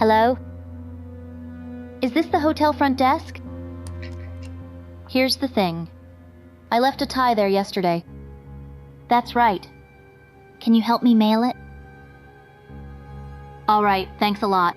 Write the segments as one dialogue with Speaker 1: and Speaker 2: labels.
Speaker 1: Hello? Is this the hotel front desk? Here's the thing. I left a tie there yesterday. That's right. Can you help me mail it? All right, thanks a lot.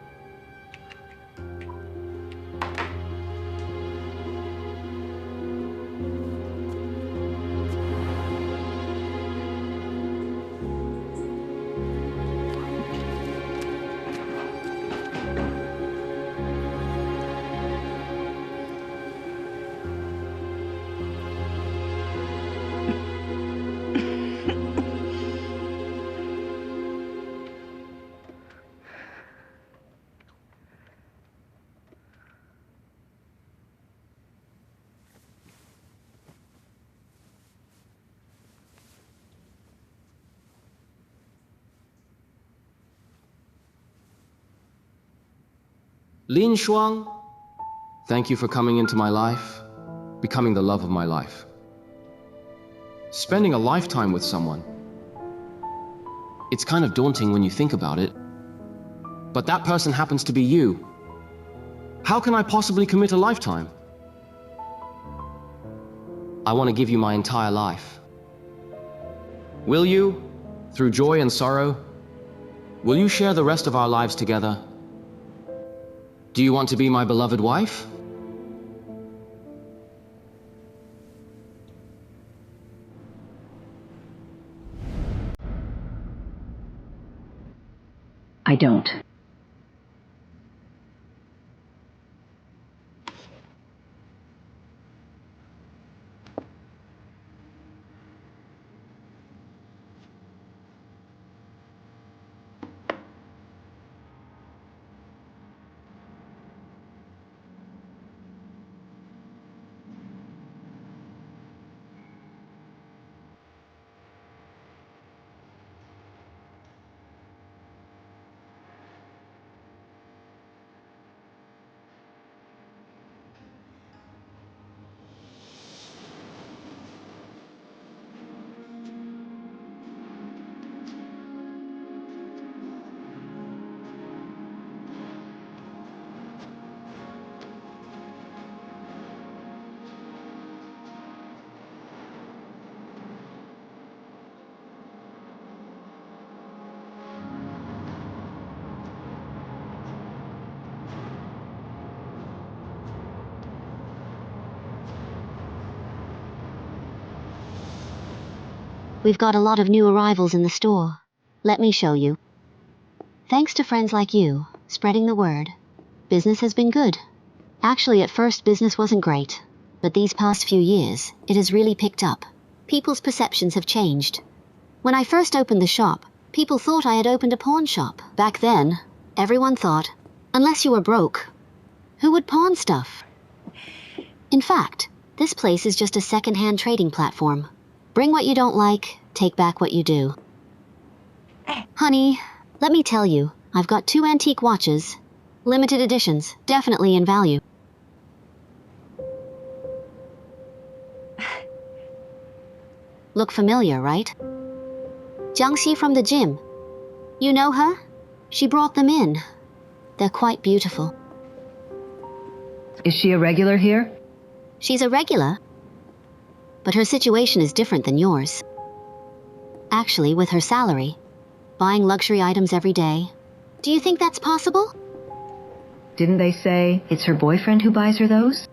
Speaker 2: Lin Shuang, thank you for coming into my life, becoming the love of my life. Spending a lifetime with someone. It's kind of daunting when you think about it. But that person happens to be you. How can I possibly commit a lifetime? I want to give you my entire life. Will you, through joy and sorrow, will you share the rest of our lives together? Do you want to be my beloved wife?
Speaker 3: I don't.
Speaker 4: We've got a lot of new arrivals in the store. Let me show you. Thanks to friends like you, spreading the word, business has been good. Actually, at first business wasn't great, but these past few years, it has really picked up. People's perceptions have changed. When I first opened the shop, people thought I had opened a pawn shop. Back then, everyone thought, unless you were broke, who would pawn stuff? In fact, this place is just a second-hand trading platform. Bring what you don't like, take back what you do. Honey, let me tell you, I've got 2 antique watches. Limited editions, definitely in value. Look familiar, right? Jiang Xi from the gym. You know her? She brought them in. They're quite beautiful.
Speaker 3: Is she a regular here?
Speaker 4: She's a regular, but her situation is different than yours. Actually, with her salary, buying luxury items every day, do you think that's possible?
Speaker 3: Didn't they say it's her boyfriend who buys her those?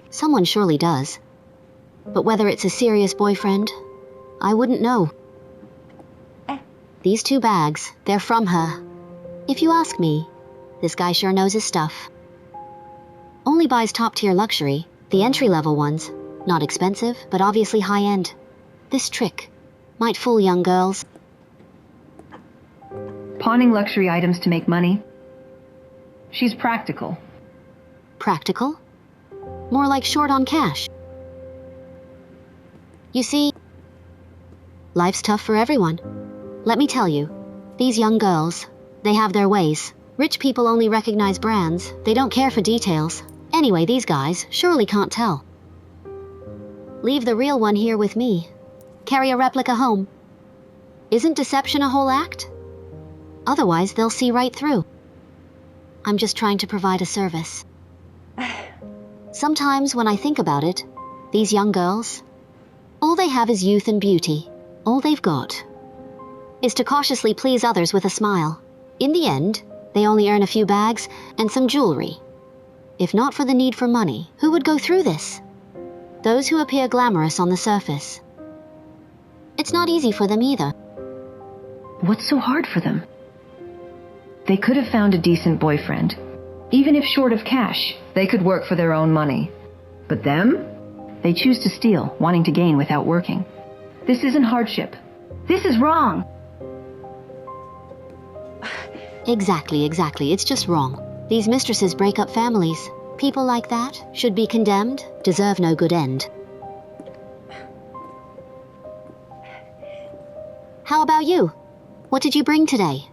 Speaker 4: Someone surely does. But whether it's a serious boyfriend, I wouldn't know. These 2 bags, they're from her. If you ask me, this guy sure knows his stuff. Only buys top-tier luxury, the entry-level ones. Not expensive, but obviously high-end. This trick might fool young girls.
Speaker 3: Pawning luxury items to make money. She's practical.
Speaker 4: Practical? More like short on cash. You see, life's tough for everyone. Let me tell you, these young girls, they have their ways. Rich people only recognize brands, they don't care for details. Anyway, these guys surely can't tell. Leave the real one here with me. Carry a replica home. Isn't deception a whole act? Otherwise, they'll see right through. I'm just trying to provide a service. Sometimes when I think about it, these young girls, all they have is youth and beauty. All they've got is to cautiously please others with a smile. In the end, they only earn a few bags and some jewelry. If not for the need for money, who would go through this? Those who appear glamorous on the surface. It's not easy for them either.
Speaker 3: What's so hard for them? They could have found a decent boyfriend. Even if short of cash, they could work for their own money. But them? They choose to steal, wanting to gain without working. This isn't hardship. This is wrong.
Speaker 4: Exactly. It's just wrong. These mistresses break up families. People like that should be condemned, deserve no good end. How about you? What did you bring today?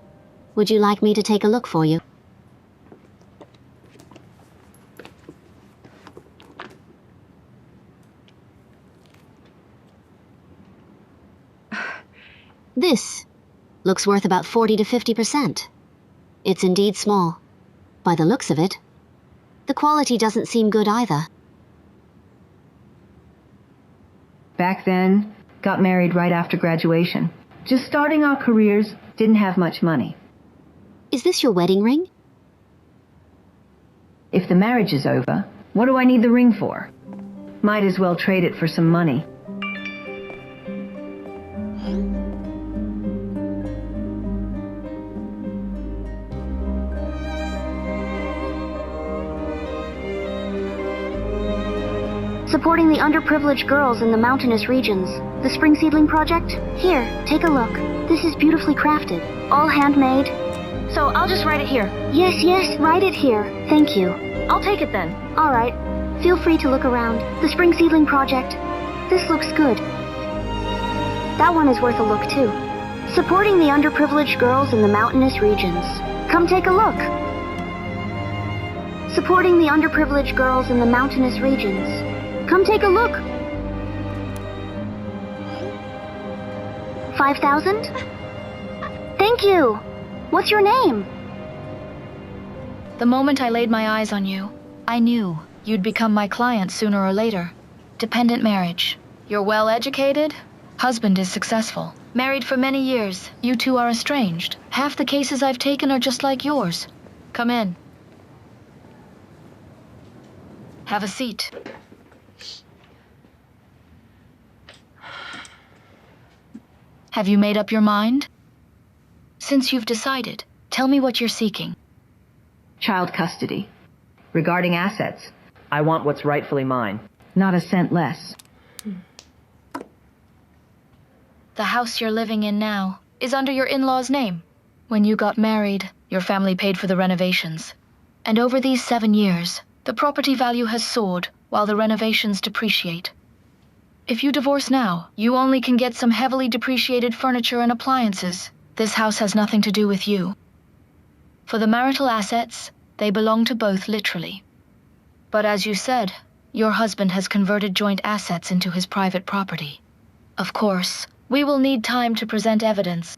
Speaker 4: Would you like me to take a look for you? This looks worth about 40 to 50%. It's indeed small. By the looks of it, the quality doesn't seem good either.
Speaker 3: Back then, got married right after graduation. Just starting our careers, didn't have much money.
Speaker 4: Is this your wedding ring?
Speaker 3: If the marriage is over, what do I need the ring for? Might as well trade it for some money.
Speaker 5: Supporting the underprivileged girls in the mountainous regions. The Spring Seedling Project? Here, take a look. This is beautifully crafted. All handmade. So I'll just write it here. Yes, write it here. Thank you.
Speaker 1: I'll take it then.
Speaker 5: All right. Feel free to look around. The Spring Seedling Project. This looks good. That one is worth a look too. Supporting the underprivileged girls in the mountainous regions. Come take a look. Supporting the underprivileged girls in the mountainous regions. Come take a look. 5,000? Thank you. What's your name?
Speaker 1: The moment I laid my eyes on you, I knew you'd become my client sooner or later. Dependent marriage. You're well educated. Husband is successful. Married for many years. You two are estranged. Half the cases I've taken are just like yours. Come in. Have a seat. Have you made up your mind? Since you've decided, tell me what you're seeking.
Speaker 3: Child custody. Regarding assets, I want what's rightfully mine. Not a cent less.
Speaker 1: The house you're living in now is under your in-law's name. When you got married, your family paid for the renovations. And over these 7 years, the property value has soared while the renovations depreciate. If you divorce now, you only can get some heavily depreciated furniture and appliances. This house has nothing to do with you. For the marital assets, they belong to both literally. But as you said, your husband has converted joint assets into his private property. Of course, we will need time to present evidence.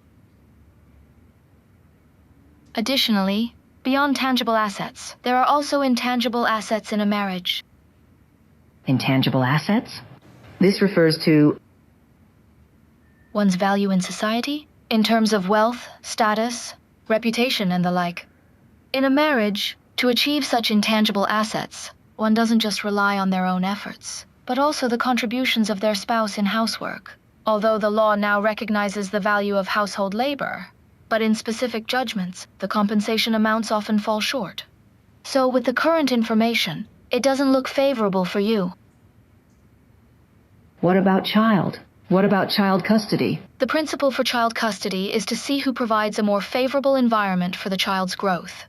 Speaker 1: Additionally, beyond tangible assets, there are also intangible assets in a marriage.
Speaker 3: Intangible assets? This refers to
Speaker 1: One's value in society, in terms of wealth, status, reputation, and the like. In a marriage, to achieve such intangible assets, one doesn't just rely on their own efforts, but also the contributions of their spouse in housework. Although the law now recognizes the value of household labor, but in specific judgments, the compensation amounts often fall short. So with the current information, it doesn't look favorable for you.
Speaker 3: what about child? What about child custody?
Speaker 1: The principle for child custody is to see who provides a more favorable environment for the child's growth.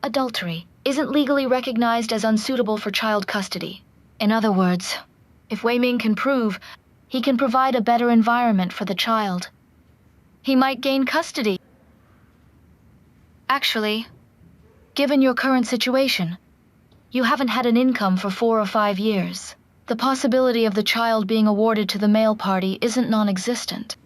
Speaker 1: Adultery isn't legally recognized as unsuitable for child custody. In other words, if Wei Ming can prove he can provide a better environment for the child, he might gain custody. Actually, given your current situation, you haven't had an income for 4 or 5 years. The possibility of the child being awarded to the male party isn't non-existent.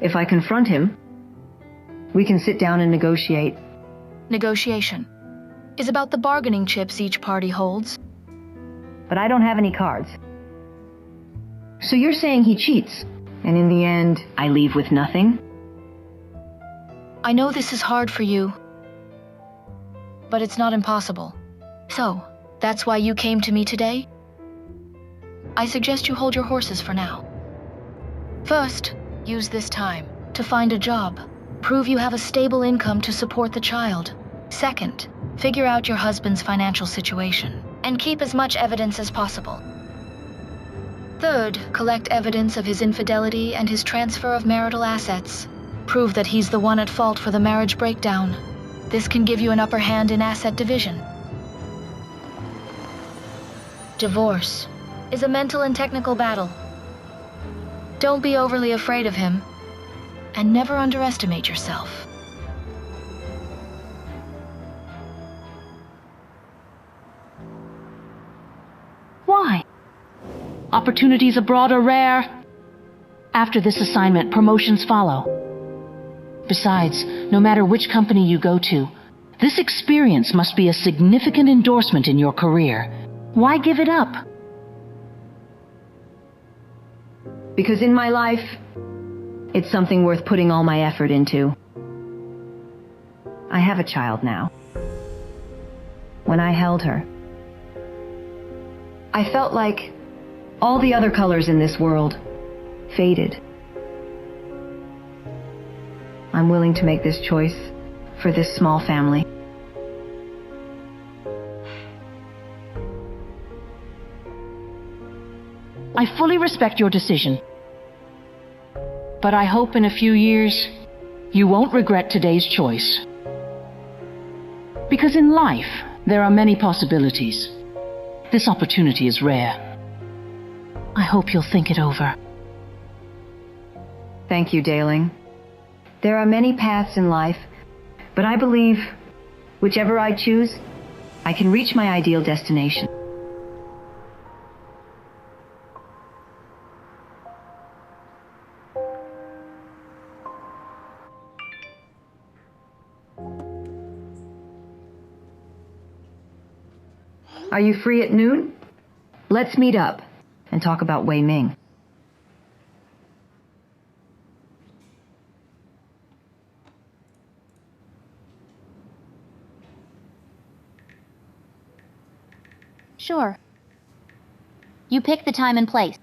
Speaker 3: If I confront him, we can sit down and negotiate.
Speaker 6: Negotiation is about the bargaining chips each party holds.
Speaker 3: But I don't have any cards. So you're saying he cheats, and in the end, I leave with nothing?
Speaker 6: I know this is hard for you, but it's not impossible. So, that's why you came to me today? I suggest you hold your horses for now. First, use this time to find a job. Prove you have a stable income to support the child. Second, figure out your husband's financial situation and keep as much evidence as possible. Third, collect evidence of his infidelity and his transfer of marital assets. Prove that he's the one at fault for the marriage breakdown. This can give you an upper hand in asset division. Divorce is a mental and technical battle. Don't be overly afraid of him, and never underestimate yourself.
Speaker 7: Why? Opportunities abroad are rare. After this assignment, promotions follow. Besides, no matter which company you go to, this experience must be a significant endorsement in your career. Why give it up?
Speaker 3: Because in my life, it's something worth putting all my effort into. I have a child now. When I held her, I felt like all the other colors in this world faded. I'm willing to make this choice for this small family.
Speaker 7: I fully respect your decision. But I hope in a few years, you won't regret today's choice. Because in life, there are many possibilities. This opportunity is rare. I hope you'll think it over.
Speaker 3: Thank you, Daling. There are many paths in life, but I believe whichever I choose, I can reach my ideal destination. Are you free at noon? Let's meet up and talk about Wei Ming.
Speaker 1: Sure. You pick the time and place.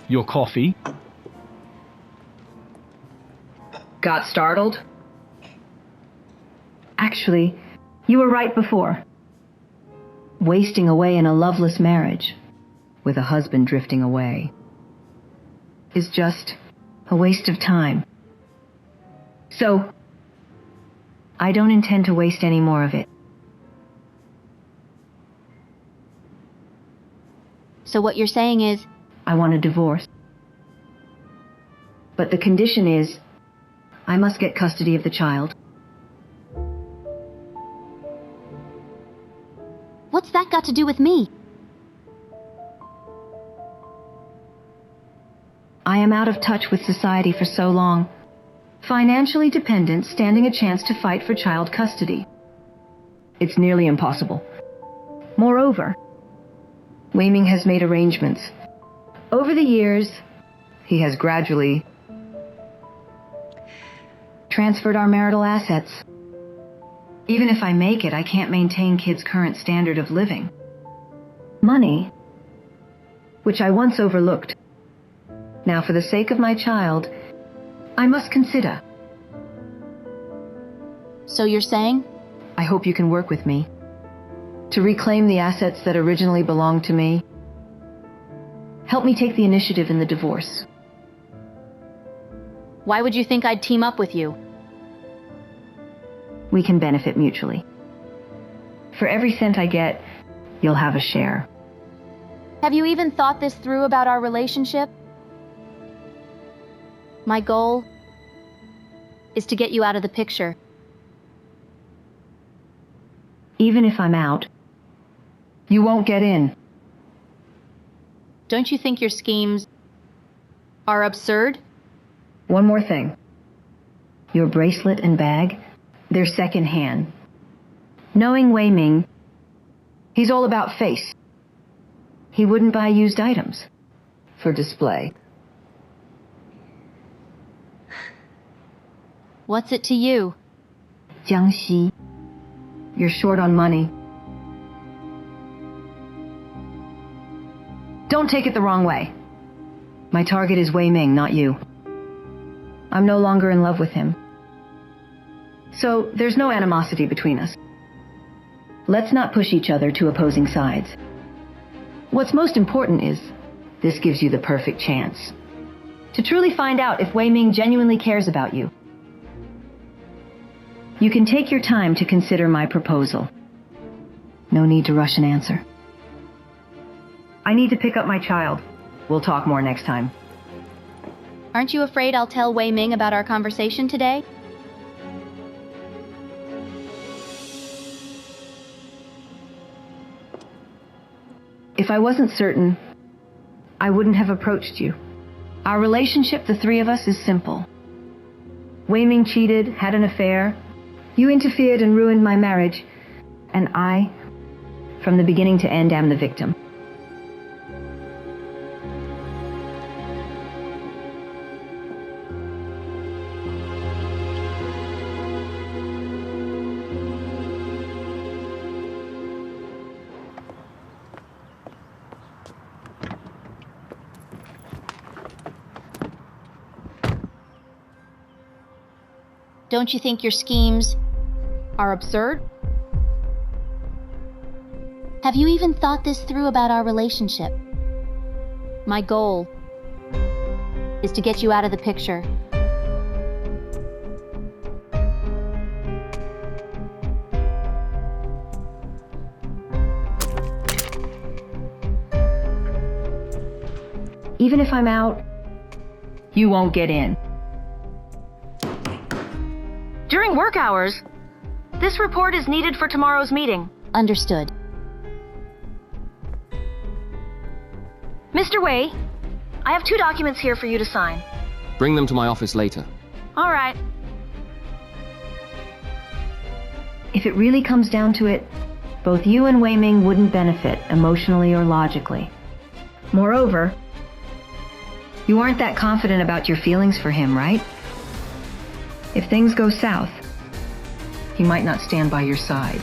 Speaker 8: Your coffee?
Speaker 3: Got startled? Actually, you were right before. Wasting away in a loveless marriage, with a husband drifting away, is just a waste of time. So, I don't intend to waste any more of it.
Speaker 1: So what you're saying is,
Speaker 3: I want a divorce. But the condition is, I must get custody of the child.
Speaker 1: what's that got to do with me?
Speaker 3: I am out of touch with society for so long. Financially dependent, standing a chance to fight for child custody. It's nearly impossible. Moreover, Wei Ming has made arrangements. Over the years, he has gradually transferred our marital assets. Even if I make it, I can't maintain kids' current standard of living. Money, which I once overlooked. Now, for the sake of my child, I must consider.
Speaker 1: So you're saying?
Speaker 3: I hope you can work with me to reclaim the assets that originally belonged to me Help me take the initiative in the divorce.
Speaker 1: Why would you think I'd team up with you?
Speaker 3: We can benefit mutually. For every cent I get, you'll have a share.
Speaker 1: Have you even thought this through about our relationship? My goal is to get you out of the picture.
Speaker 3: Even if I'm out, you won't get in.
Speaker 1: Don't you think your schemes are absurd?
Speaker 3: One more thing. Your bracelet and bag, they're secondhand. Knowing Wei Ming, he's all about face. He wouldn't buy used items for display.
Speaker 1: What's it to you?
Speaker 3: Jiang Xi, you're short on money. Don't take it the wrong way. My target is Wei Ming, not you. I'm no longer in love with him. So there's no animosity between us. Let's not push each other to opposing sides. What's most important is, this gives you the perfect chance to truly find out if Wei Ming genuinely cares about you. You can take your time to consider my proposal. No need to rush an answer. I need to pick up my child. We'll talk more next time.
Speaker 1: Aren't you afraid I'll tell Wei Ming about our conversation today?
Speaker 3: If I wasn't certain, I wouldn't have approached you. Our relationship, the three of us, is simple. Wei Ming cheated, had an affair. You interfered and ruined my marriage. And I, from the beginning to end, am the victim.
Speaker 1: Don't you think your schemes are absurd? Have you even thought this through about our relationship? My goal is to get you out of the picture.
Speaker 3: Even if I'm out, you won't get in.
Speaker 5: During work hours, this report is needed for tomorrow's meeting.
Speaker 1: Understood.
Speaker 5: Mr. Wei, I have 2 documents here for you to sign.
Speaker 2: Bring them to my office later.
Speaker 5: All right.
Speaker 3: If it really comes down to it, both you and Wei Ming wouldn't benefit emotionally or logically. Moreover, you aren't that confident about your feelings for him, right? If things go south, he might not stand by your side.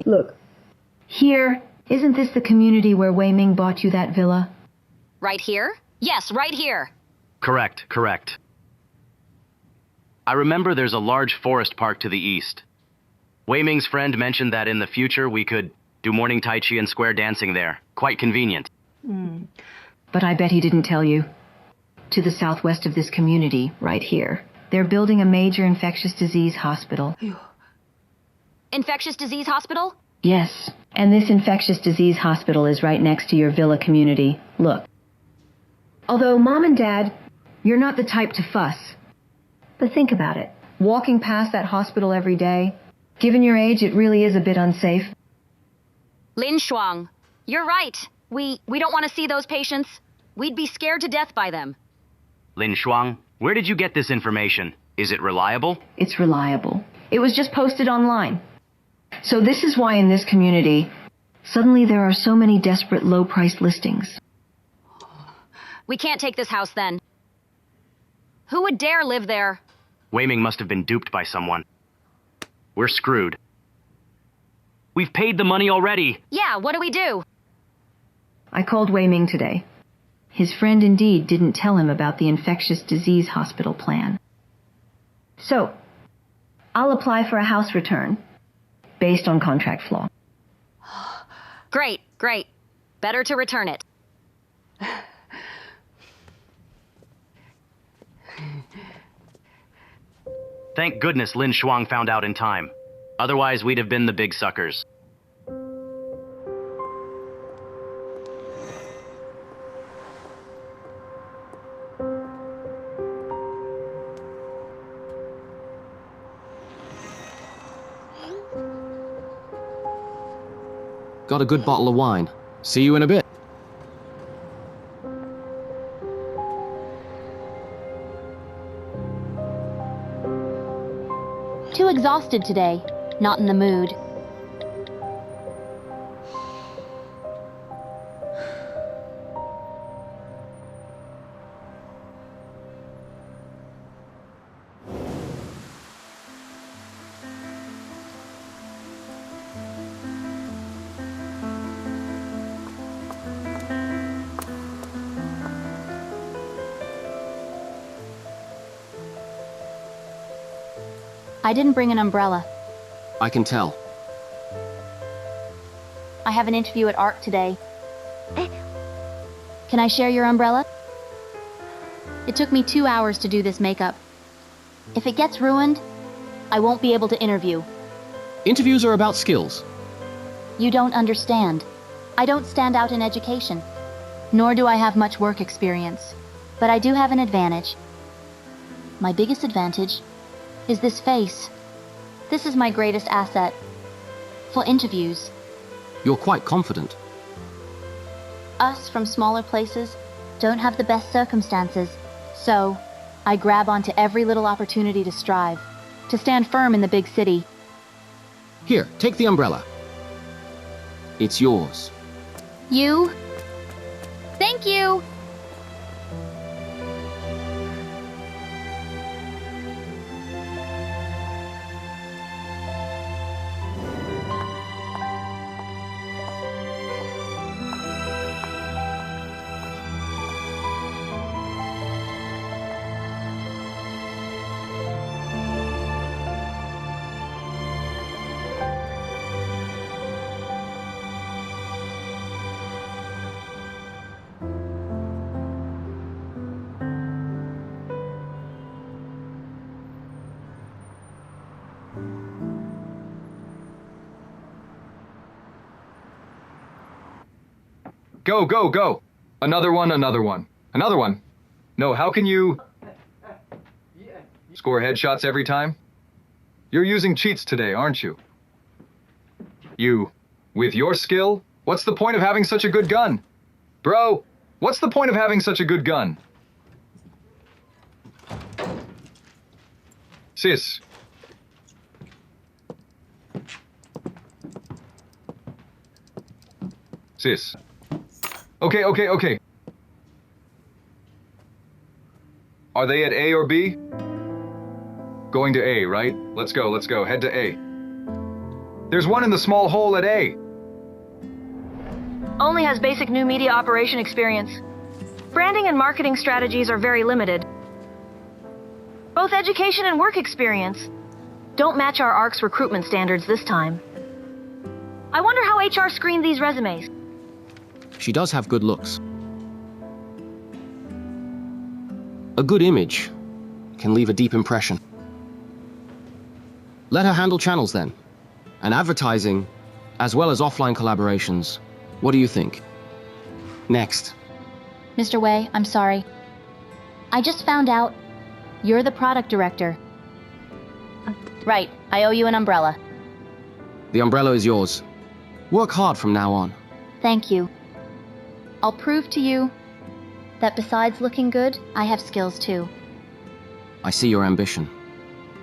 Speaker 3: Look, here, isn't this the community where Wei Ming bought you that villa?
Speaker 9: Right here? Yes, right here.
Speaker 10: Correct. I remember there's a large forest park to the east. Wei Ming's friend mentioned that in the future we could do morning Tai Chi and square dancing there. Quite convenient.
Speaker 3: But I bet he didn't tell you. To the southwest of this community, right here, they're building a major infectious disease hospital.
Speaker 9: Infectious disease hospital?
Speaker 3: Yes, and this infectious disease hospital is right next to your villa community. Look. Although Mom and Dad, you're not the type to fuss. But think about it. Walking past that hospital every day, given your age, it really is a bit unsafe.
Speaker 9: Lin Shuang, you're right. We don't want to see those patients. We'd be scared to death by them.
Speaker 10: Lin Shuang, where did you get this information? Is it reliable?
Speaker 3: It's reliable. It was just posted online. So this is why in this community, suddenly there are so many desperate low-priced listings.
Speaker 9: We can't take this house then. Who would dare live there?
Speaker 10: Wei Ming must have been duped by someone. We're screwed. We've paid the money already.
Speaker 9: Yeah, what do we do?
Speaker 3: I called Wei Ming today. His friend indeed didn't tell him about the infectious disease hospital plan. So, I'll apply for a house return, based on contract flaw.
Speaker 9: Great, great. Better to return it.
Speaker 10: Thank goodness Lin Shuang found out in time. Otherwise, we'd have been the big suckers.
Speaker 2: Got a good bottle of wine. See you in a bit.
Speaker 1: Too exhausted today. Not in the mood. I didn't bring an umbrella.
Speaker 2: I can tell.
Speaker 1: I have an interview at ARC today. Can I share your umbrella? It took me 2 hours to do this makeup. If it gets ruined, I won't be able to interview.
Speaker 2: Interviews are about skills.
Speaker 1: You don't understand. I don't stand out in education, nor do I have much work experience. But I do have an advantage. My biggest advantage is this face. This is my greatest asset. For interviews.
Speaker 2: You're quite confident.
Speaker 1: Us from smaller places don't have the best circumstances, so I grab onto every little opportunity to strive, to stand firm in the big city.
Speaker 2: Here, take the umbrella. It's yours.
Speaker 1: You? Thank you!
Speaker 11: Go, go, go! Another one, another one. Another one. No, how can you score headshots every time? You're using cheats today, aren't you? You, with your skill, what's the point of having such a good gun? Bro, what's the point of having such a good gun? Sis. Sis. Okay, okay, okay. Are they at A or B? Going to A, right? Let's go, let's go. Head to A. There's one in the small hole at A.
Speaker 6: Only has basic new media operation experience. Branding and marketing strategies are very limited. Both education and work experience don't match our ARC's recruitment standards this time. I wonder how HR screened these resumes.
Speaker 2: She does have good looks. A good image can leave a deep impression. Let her handle channels then, and advertising, as well as offline collaborations. What do you think? Next.
Speaker 1: Mr. Wei, I'm sorry. I just found out you're the product director. Right, I owe you an umbrella.
Speaker 2: The umbrella is yours. Work hard from now on.
Speaker 1: Thank you. I'll prove to you that besides looking good, I have skills too.
Speaker 2: I see your ambition.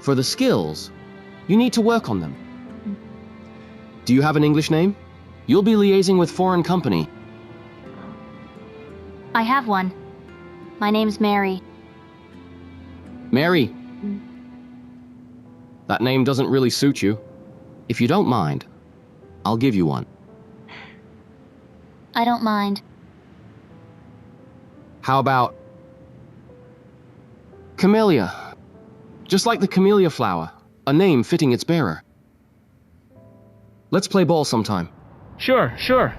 Speaker 2: For the skills, you need to work on them. Do you have an English name? You'll be liaising with foreign company.
Speaker 1: I have one. My name's Mary.
Speaker 2: Mary. That name doesn't really suit you. If you don't mind, I'll give you one.
Speaker 1: I don't mind.
Speaker 2: How about camellia? Just like the camellia flower. A name fitting its bearer. Let's play ball sometime.
Speaker 8: Sure, sure.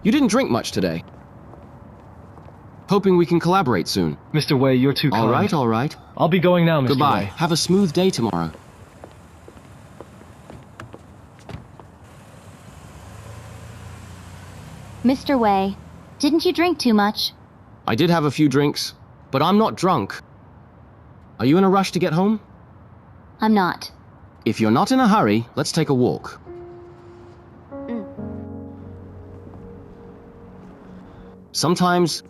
Speaker 2: You didn't drink much today. Hoping we can collaborate soon.
Speaker 8: Mr. Wei, you're too kind.
Speaker 2: All right, all right.
Speaker 8: I'll be going now, Mr.
Speaker 2: Goodbye.
Speaker 8: Wei.
Speaker 2: Have a smooth day tomorrow.
Speaker 1: Mr. Wei, didn't you drink too much?
Speaker 2: I did have a few drinks, but I'm not drunk. Are you in a rush to get home?
Speaker 1: I'm not.
Speaker 2: If you're not in a hurry, let's take a walk. Sometimes,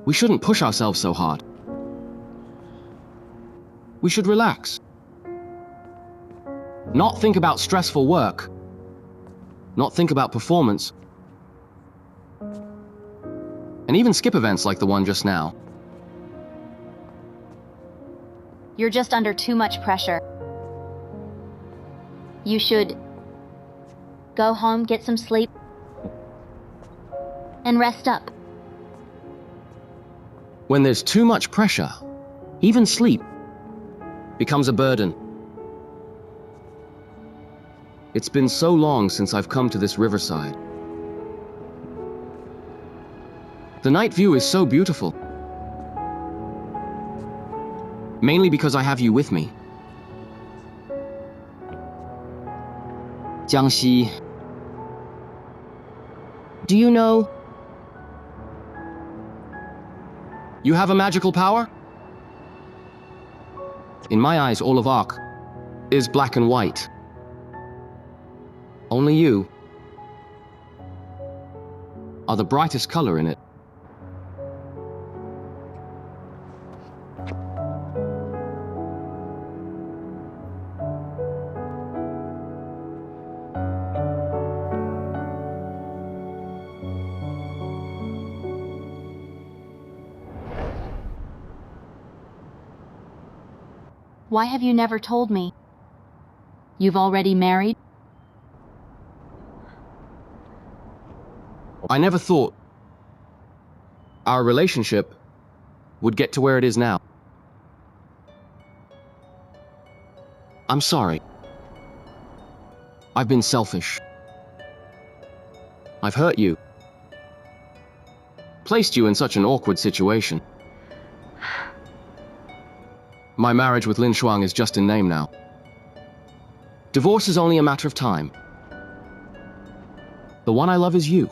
Speaker 2: we shouldn't push ourselves so hard. We should relax. Not think about stressful work. Not think about performance. And even skip events like the one just now.
Speaker 1: You're just under too much pressure. You should go home, get some sleep, and rest up.
Speaker 2: When there's too much pressure, even sleep becomes a burden. It's been so long since I've come to this riverside. The night view is so beautiful. Mainly because I have you with me. Jiang Xi, do you know you have a magical power? In my eyes, all of Ark is black and white. Only you are the brightest color in it.
Speaker 1: Why have you never told me? You've already married?
Speaker 2: I never thought our relationship would get to where it is now. I'm sorry. I've been selfish. I've hurt you. Placed you in such an awkward situation. My marriage with Lin Shuang is just in name now. Divorce is only a matter of time. The one I love is you.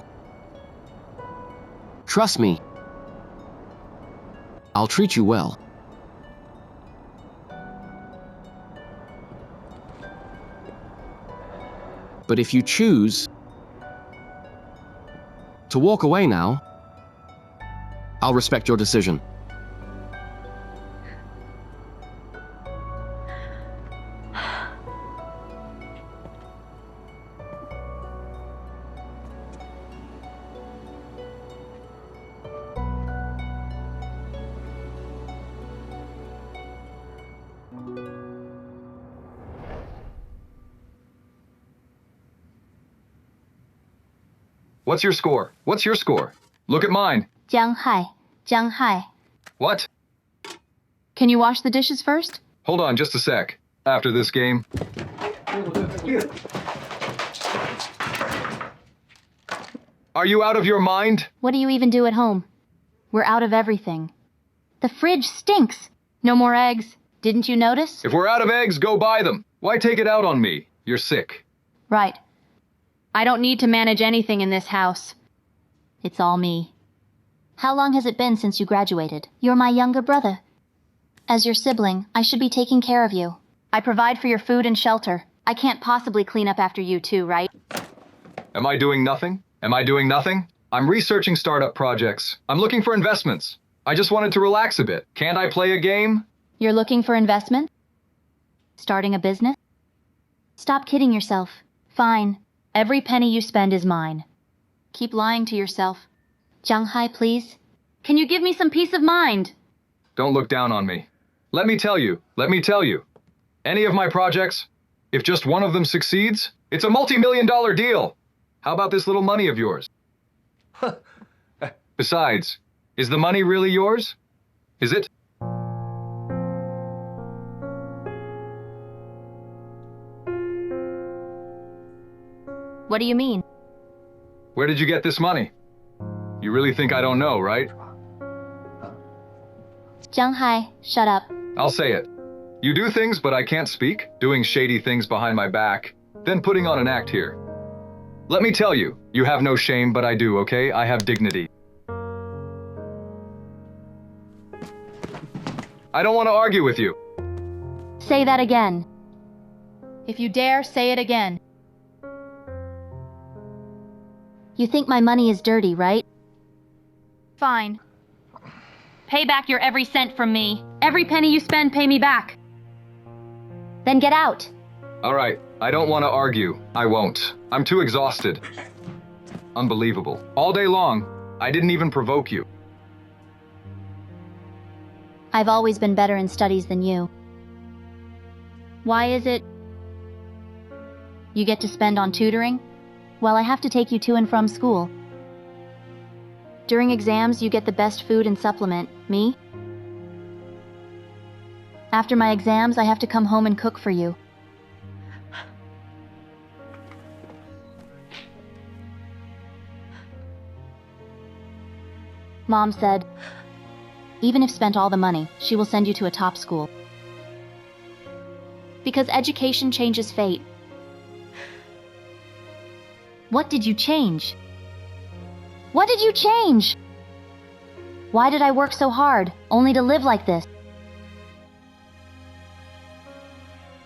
Speaker 2: Trust me. I'll treat you well. But if you choose to walk away now, I'll respect your decision.
Speaker 11: What's your score? What's your score? Look at mine.
Speaker 1: Jiang Hai.
Speaker 11: What?
Speaker 1: Can you wash the dishes first?
Speaker 11: Hold on just a sec. After this game. Are you out of your mind?
Speaker 1: What do you even do at home? We're out of everything. The fridge stinks. No more eggs. Didn't you notice?
Speaker 11: If we're out of eggs, go buy them. Why take it out on me? You're sick.
Speaker 1: Right. I don't need to manage anything in this house. It's all me. How long has it been since you graduated? You're my younger brother. As your sibling, I should be taking care of you. I provide for your food and shelter. I can't possibly clean up after you too, right?
Speaker 11: Am I doing nothing? Am I doing nothing? I'm researching startup projects. I'm looking for investments. I just wanted to relax a bit. Can't I play a game?
Speaker 1: You're looking for investment? Starting a business? Stop kidding yourself. Fine. Every penny you spend is mine. Keep lying to yourself. Jiang Hai, please. Can you give me some peace of mind?
Speaker 11: Don't look down on me. Let me tell you. Any of my projects, if just one of them succeeds, it's a multi-million-dollar deal. How about this little money of yours? Besides, is the money really yours? Is it?
Speaker 1: What do you mean?
Speaker 11: Where did you get this money? You really think I don't know, right?
Speaker 1: Zhang Hai, shut up.
Speaker 11: I'll say it. You do things, but I can't speak, doing shady things behind my back, then putting on an act here. Let me tell you, you have no shame, but I do, okay? I have dignity. I don't want to argue with you.
Speaker 1: Say that again.
Speaker 6: If you dare, say it again.
Speaker 1: You think my money is dirty, right?
Speaker 6: Fine. Pay back your every cent from me. Every penny you spend, pay me back.
Speaker 1: Then get out.
Speaker 11: All right, I don't want to argue. I won't. I'm too exhausted. Unbelievable. All day long, I didn't even provoke you.
Speaker 1: I've always been better in studies than you. Why is it you get to spend on tutoring? Well, I have to take you to and from school. During exams, you get the best food and supplement. Me? After my exams, I have to come home and cook for you. Mom said, even if spent all the money, she will send you to a top school. Because education changes fate. What did you change? What did you change? Why did I work so hard, only to live like this?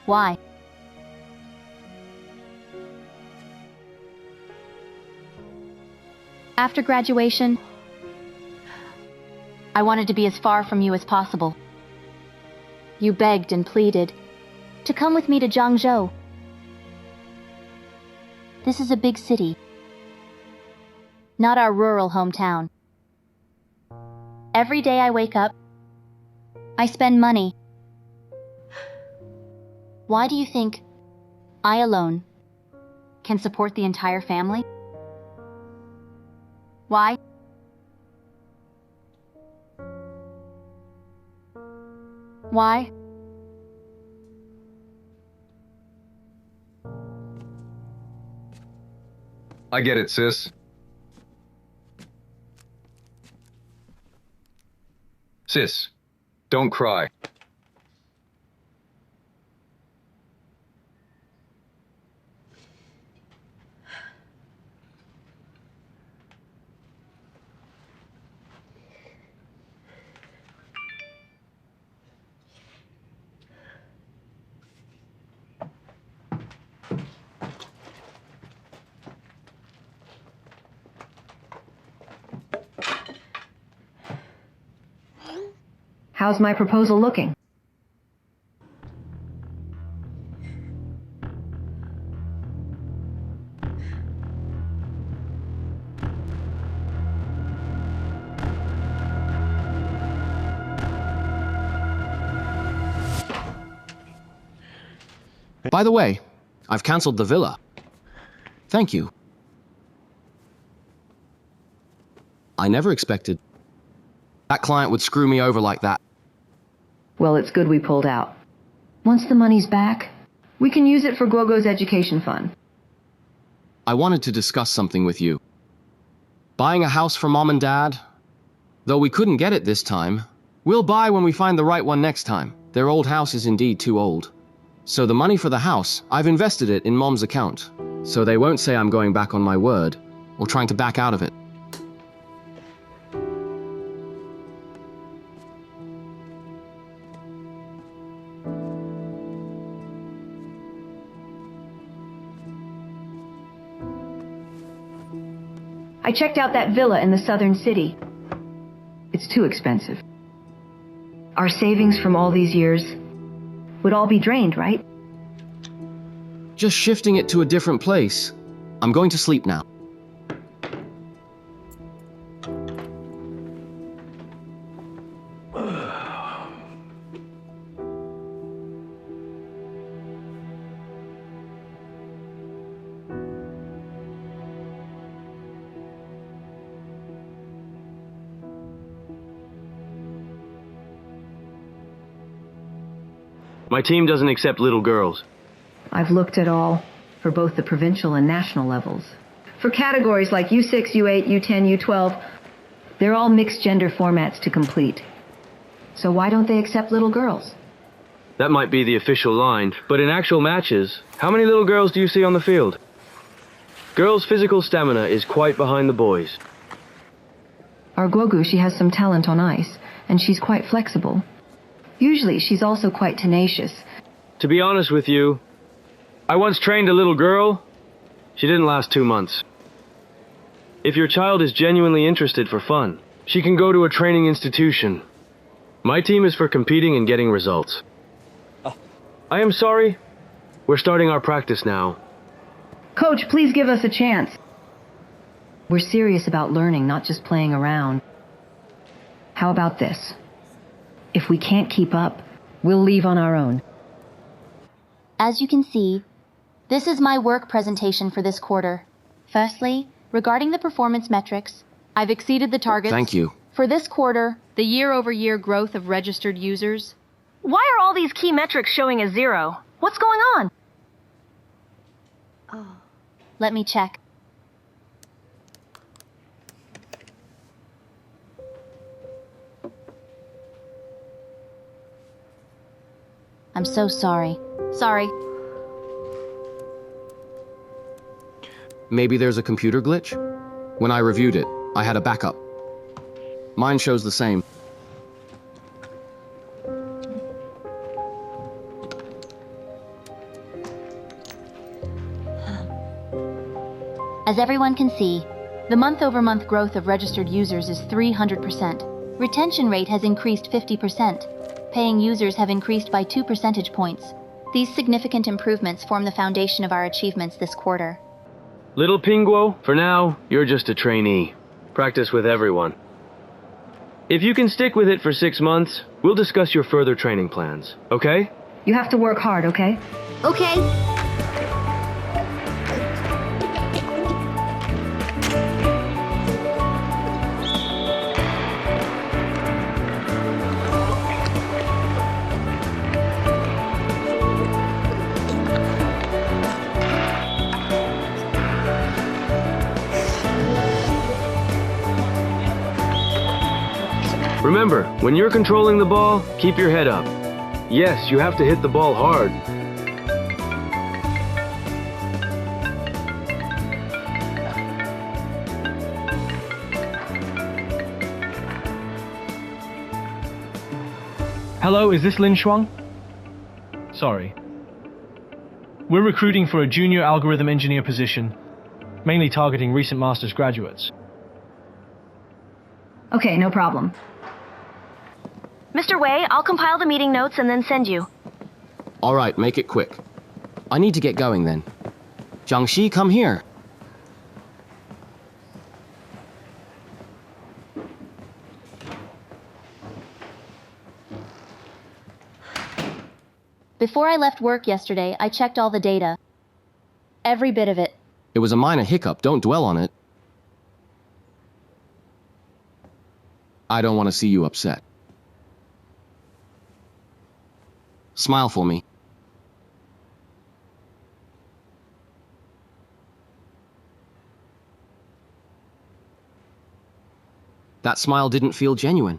Speaker 1: Why? After graduation, I wanted to be as far from you as possible. You begged and pleaded to come with me to Zhangzhou. This is a big city, not our rural hometown. Every day I wake up, I spend money. Why do you think I alone can support the entire family? Why? Why?
Speaker 11: I get it, sis. Sis, don't cry.
Speaker 3: How's my proposal looking?
Speaker 2: By the way, I've cancelled the villa. Thank you. I never expected that client would screw me over like that.
Speaker 3: Well, it's good we pulled out. Once the money's back, we can use it for Guoguo's education fund.
Speaker 2: I wanted to discuss something with you. Buying a house for Mom and Dad? Though we couldn't get it this time, we'll buy when we find the right one next time. Their old house is indeed too old. So the money for the house, I've invested it in Mom's account, so they won't say I'm going back on my word, or trying to back out of it.
Speaker 3: I checked out that villa in the southern city. It's too expensive. Our savings from all these years would all be drained, right?
Speaker 2: Just shifting it to a different place. I'm going to sleep now.
Speaker 10: My team doesn't accept little girls.
Speaker 3: I've looked at all. for both the provincial and national levels. For categories like U6, U8, U10, U12, they're all mixed gender formats to complete. So why don't they accept little girls?
Speaker 8: That might be the official line, but in actual matches, how many little girls do you see on the field? Girls' physical stamina is quite behind the boys.
Speaker 3: Our Guogu, she has some talent on ice, and she's quite flexible. Usually, she's also quite tenacious.
Speaker 8: To be honest with you, I once trained a little girl. She didn't last 2 months. If your child is genuinely interested for fun, she can go to a training institution. My team is for competing and getting results. I am sorry. We're starting our practice now.
Speaker 3: Coach, please give us a chance. We're serious about learning, not just playing around. How about this? If we can't keep up, we'll leave on our own.
Speaker 1: As you can see, this is my work presentation for this quarter. Firstly, regarding the performance metrics, I've exceeded the targets.
Speaker 2: Thank you.
Speaker 1: For this quarter, the year-over-year growth of registered users.
Speaker 6: Why are all these key metrics showing as 0? What's going on?
Speaker 1: Let me check. I'm so sorry. Sorry.
Speaker 2: Maybe there's a computer glitch? When I reviewed it, I had a backup. Mine shows the same.
Speaker 1: As everyone can see, the month-over-month growth of registered users is 300%. Retention rate has increased 50%. Paying users have increased by 2 percentage points. These significant improvements form the foundation of our achievements this quarter.
Speaker 8: Little Pinguo, for now, you're just a trainee. Practice with everyone. If you can stick with it for 6 months, we'll discuss your further training plans, okay?
Speaker 3: You have to work hard, okay?
Speaker 5: Okay.
Speaker 8: Remember, when you're controlling the ball, keep your head up. Yes, you have to hit the ball hard.
Speaker 12: Hello, is this Lin Shuang? Sorry. We're recruiting for a junior algorithm engineer position, mainly targeting recent master's graduates.
Speaker 3: Okay, no problem.
Speaker 6: Mr. Wei, I'll compile the meeting notes and then send you.
Speaker 2: All right, make it quick. I need to get going then. Jiang Xi, come here.
Speaker 1: Before I left work yesterday, I checked all the data. Every bit of it.
Speaker 2: It was a minor hiccup, don't dwell on it. I don't want to see you upset. Smile for me. That smile didn't feel genuine.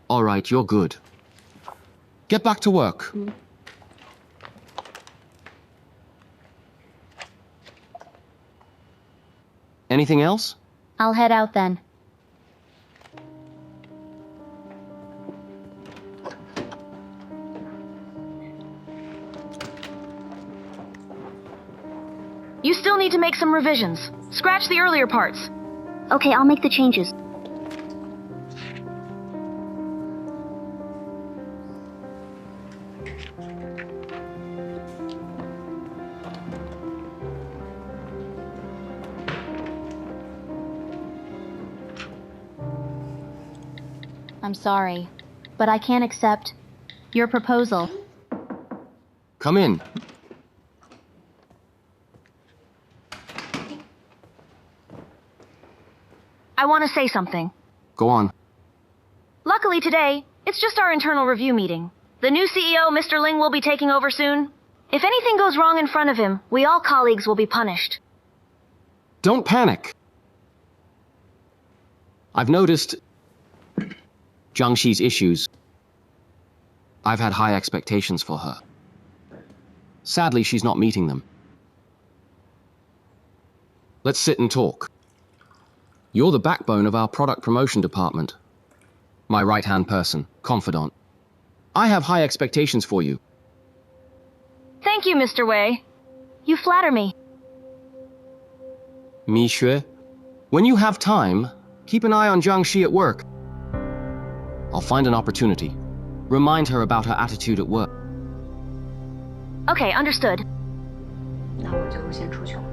Speaker 2: All right, you're good. Get back to work. Anything else?
Speaker 1: I'll head out then.
Speaker 6: You still need to make some revisions. Scratch the earlier parts.
Speaker 5: Okay, I'll make the changes.
Speaker 1: I'm sorry, but I can't accept your proposal.
Speaker 2: Come in.
Speaker 6: I want to say something.
Speaker 2: Go on.
Speaker 6: Luckily today, it's just our internal review meeting. The new CEO, Mr. Ling, will be taking over soon.
Speaker 5: If anything goes wrong in front of him, we all colleagues will be punished.
Speaker 2: Don't panic. I've noticed Jiang Xi's issues. I've had high expectations for her. Sadly, she's not meeting them. Let's sit and talk. You're the backbone of our product promotion department. My right-hand person, confidant. I have high expectations for you.
Speaker 5: Thank you, Mr. Wei. You flatter me.
Speaker 2: Mi Xue, when you have time, keep an eye on Jiang Xi at work. I'll find an opportunity. Remind her about her attitude at work.
Speaker 5: Okay, understood.
Speaker 13: 那我就先出去了。